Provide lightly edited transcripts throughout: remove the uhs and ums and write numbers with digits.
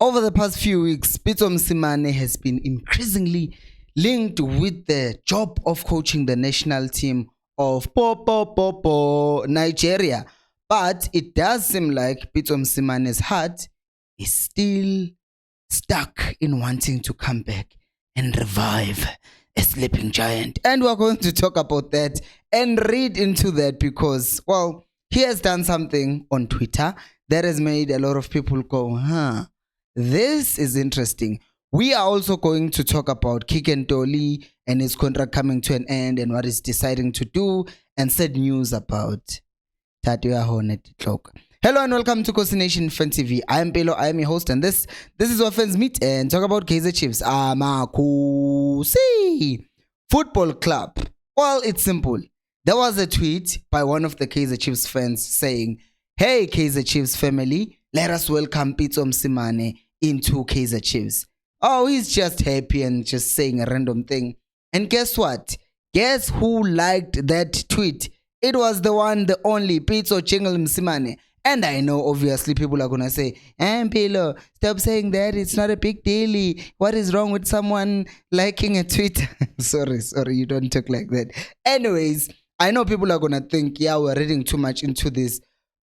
Over the past few weeks, Pitso Mosimane has been increasingly linked with the job of coaching the national team of Nigeria. But it does seem like Pitso Mosimane's heart is still stuck in wanting to come back and revive a sleeping giant. And we're going to talk about that and read into that because, well, he has done something on Twitter that has made a lot of people go, this is interesting. We are also going to talk about Kikentoli and his contract coming to an end and what he's deciding to do, and said news about Tatuya Hornet Cloak. Hello and welcome to Coast Nation Fan TV. I am Pelo, I am your host, and this is where fans meet and talk about Kaizer Chiefs. Amakusi Football Club. Well, it's simple. There was a tweet by one of the Kaizer Chiefs fans saying, "Hey Kaizer Chiefs family, let us welcome Pitso Mosimane into Kaizer Chiefs." Oh, he's just happy and just saying a random thing. And guess what? Guess who liked that tweet? It was the one, the only Pitso Mosimane. And I know obviously people are gonna say, Pilo, stop saying that, it's not a big deal. What is wrong with someone liking a tweet? sorry, you don't talk like that. Anyways, I know people are gonna think, yeah, we're reading too much into this.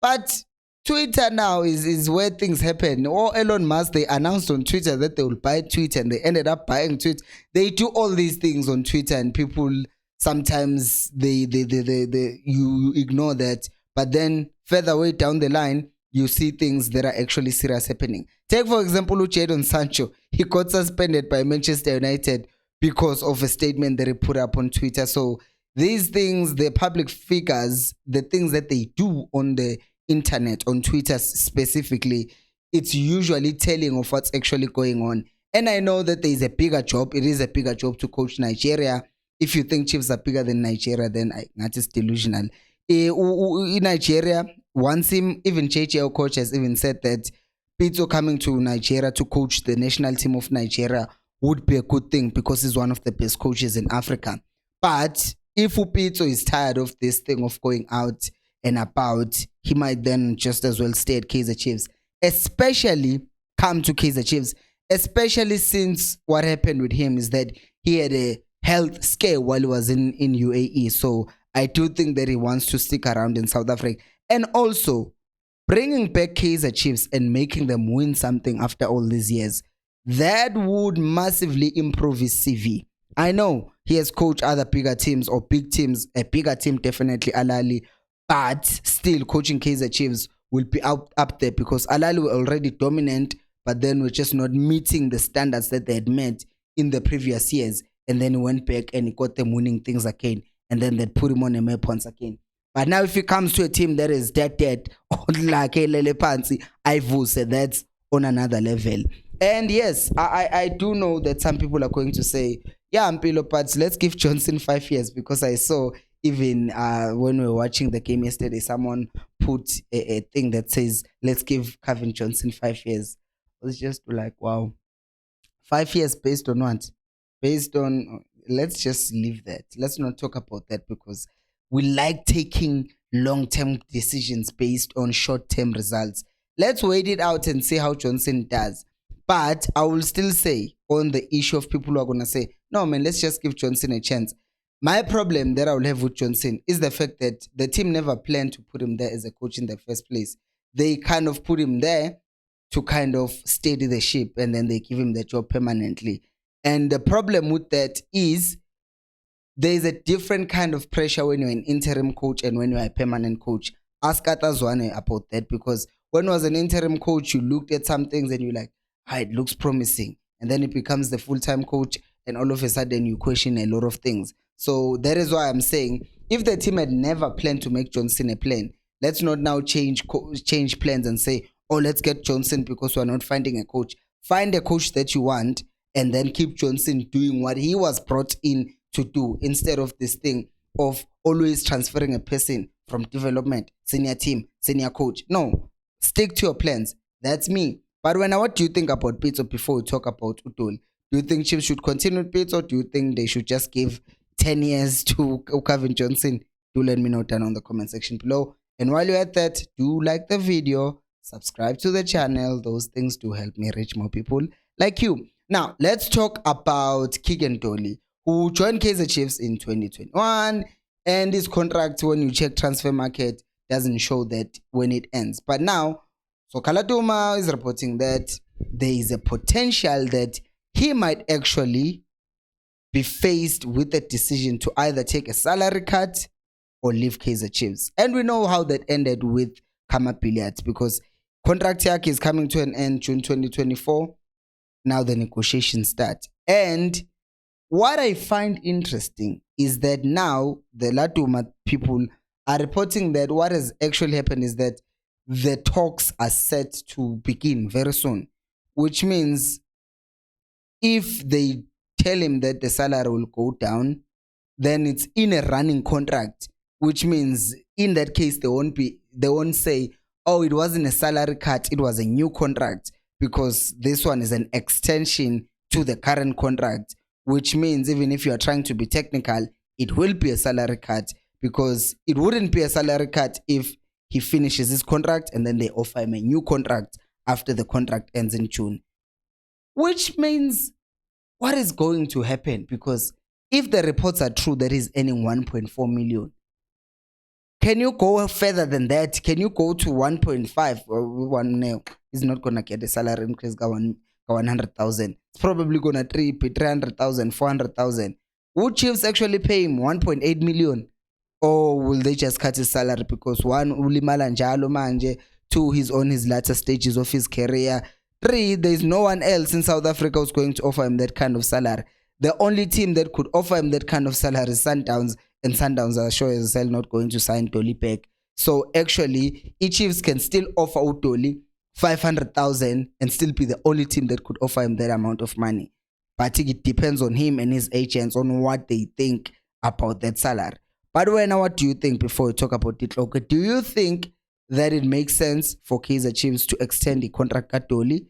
But Twitter now is where things happen. Or Elon Musk, they announced on Twitter that they will buy Twitter and they ended up buying Twitter. They do all these things on Twitter and people sometimes you ignore that. But then further way down the line, you see things that are actually serious happening. Take for example, Jadon Sancho. He got suspended by Manchester United because of a statement that he put up on Twitter. So these things, the public figures, the things that they do on the internet, on Twitter specifically, it's usually telling of what's actually going on. And I know that there is a bigger job. It is a bigger job to coach Nigeria. If you think Chiefs are bigger than Nigeria, then that is delusional. In Nigeria, once even JJL coach has even said that Pitso coming to Nigeria to coach the national team of Nigeria would be a good thing because he's one of the best coaches in Africa. But if Pitso is tired of this thing of going out and about, he might then just as well stay at Kaizer Chiefs, especially come to Kaizer Chiefs, especially since what happened with him is that he had a health scare while he was in UAE. So I do think that he wants to stick around in South Africa. And also, bringing back Kaizer Chiefs and making them win something after all these years, that would massively improve his CV. I know he has coached other bigger teams or big teams, a bigger team definitely, Al-Ahly, but still coaching Kaizer Chiefs will be up there because Al-Ahly were already dominant, but then we're just not meeting the standards that they had met in the previous years. And then he went back and he got them winning things again. And then they put him on a map once again. But now if he comes to a team that is dead, like Lele Pansi, I will say that's on another level. And yes, I do know that some people are going to say, yeah, Mpilo, but let's give Johnson 5 years, because I saw even when we were watching the game yesterday, someone put a thing that says, let's give Kevin Johnson 5 years. I was just like, wow. 5 years based on what? Based on, let's just leave that. Let's not talk about that because we like taking long-term decisions based on short-term results. Let's wait it out and see how Johnson does. But I will still say on the issue of people who are going to say, no, man, let's just give Johnson a chance. My problem that I will have with Johnson is the fact that the team never planned to put him there as a coach in the first place. They kind of put him there to kind of steady the ship, and then they give him the job permanently. And the problem with that is there's a different kind of pressure when you're an interim coach and when you're a permanent coach. Ask Atazwane about that, because when you was an interim coach, you looked at some things and you're like, it looks promising. And then it becomes the full-time coach and all of a sudden you question a lot of things. So that is why I'm saying, if the team had never planned to make Johnson a plan, let's not now change plans and say, oh, let's get Johnson because we're not finding a coach. Find a coach that you want and then keep Johnson doing what he was brought in to do, instead of this thing of always transferring a person from development, senior team, senior coach. No, stick to your plans. That's me. But what do you think about Pitso before we talk about Udol? Do you think Chiefs should continue with Pitso, or do you think they should just give 10 years to Kevin Johnson? Do let me know down on the comment section below. And while you're at that, do like the video, subscribe to the channel. Those things do help me reach more people like you. Now, let's talk about Keegan Dolly, who joined Kaizer Chiefs in 2021, and his contract, when you check transfer market, doesn't show that when it ends. But now, so Kalatuma is reporting that there is a potential that he might actually be faced with a decision to either take a salary cut or leave Kaizer Chiefs. And we know how that ended with Kama Billiards, because contract yake is coming to an end June 2024. Now the negotiations start. And what I find interesting is that now the Latuma people are reporting that what has actually happened is that the talks are set to begin very soon, which means if they tell him that the salary will go down, then it's in a running contract, which means in that case they won't say, oh, it wasn't a salary cut, it was a new contract, because this one is an extension to the current contract, which means even if you are trying to be technical, it will be a salary cut, because it wouldn't be a salary cut if he finishes his contract and then they offer him a new contract after the contract ends in June. Which means what is going to happen? Because if the reports are true that he's earning 1.4 million, can you go further than that? Can you go to 1.5 or 1 now? He's not going to get a salary increase of 100,000. It's probably going to 300,000, 400,000. Would Chiefs actually pay him 1.8 million? Or will they just cut his salary because one, ulimala njalo manje, two, he's on his latter stages of his career, three, there's no one else in South Africa who's going to offer him that kind of salary. The only team that could offer him that kind of salary is Sundowns, and Sundowns are sure as hell not going to sign Dolly back. So actually, Chiefs can still offer Dolly 500,000 and still be the only team that could offer him that amount of money. But I think it depends on him and his agents on what they think about that salary. By the way, now what do you think before we talk about it? Okay, do you think that it makes sense for Kaizer Chiefs to extend the contract at Dolly?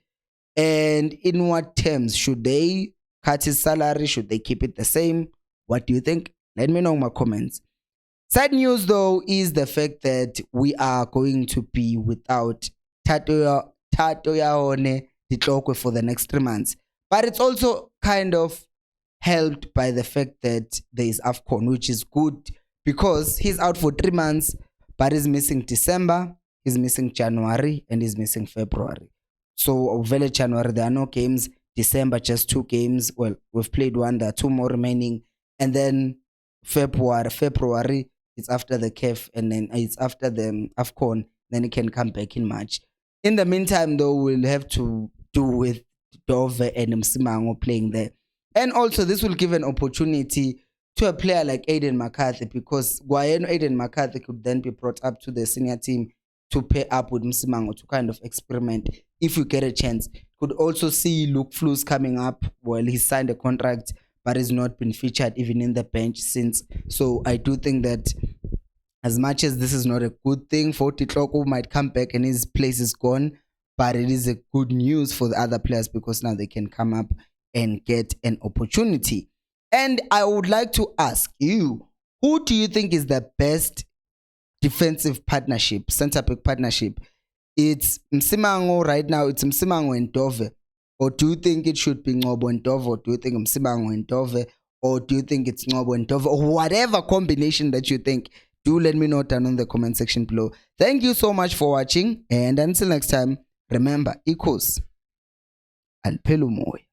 And in what terms? Should they cut his salary? Should they keep it the same? What do you think? Let me know in my comments. Sad news though is the fact that we are going to be without Tato Yaone Ditlokwe for the next 3 months. But it's also kind of helped by the fact that there is AFCON, which is good because he's out for 3 months, but he's missing December, he's missing January, and he's missing February. So very January, there are no games. December, just 2 games. Well, we've played one, there are 2 more remaining. And then February, it's after the CAF, and then it's after the AFCON, then he can come back in March. In the meantime, though, we'll have to do with Dove and Mosimane playing there. And also, this will give an opportunity to a player like Aiden McCarthy, because Aiden McCarthy could then be brought up to the senior team to pair up with Mosimane to kind of experiment if you get a chance. Could also see Luke Flus coming up. Well, he signed a contract, but has not been featured even in the bench since. So I do think that as much as this is not a good thing for Titloko, who might come back and his place is gone, but it is a good news for the other players because now they can come up and get an opportunity. And I would like to ask you, who do you think is the best defensive partnership, center-back partnership? It's Mosimane right now, it's Mosimane and Dove. Or do you think it should be Ngobo and Dove? Or do you think Mosimane and Dove? Or do you think it's Ngobo and Dove? Or whatever combination that you think, do let me know down in the comment section below. Thank you so much for watching. And until next time, remember, equals Alpelumoy.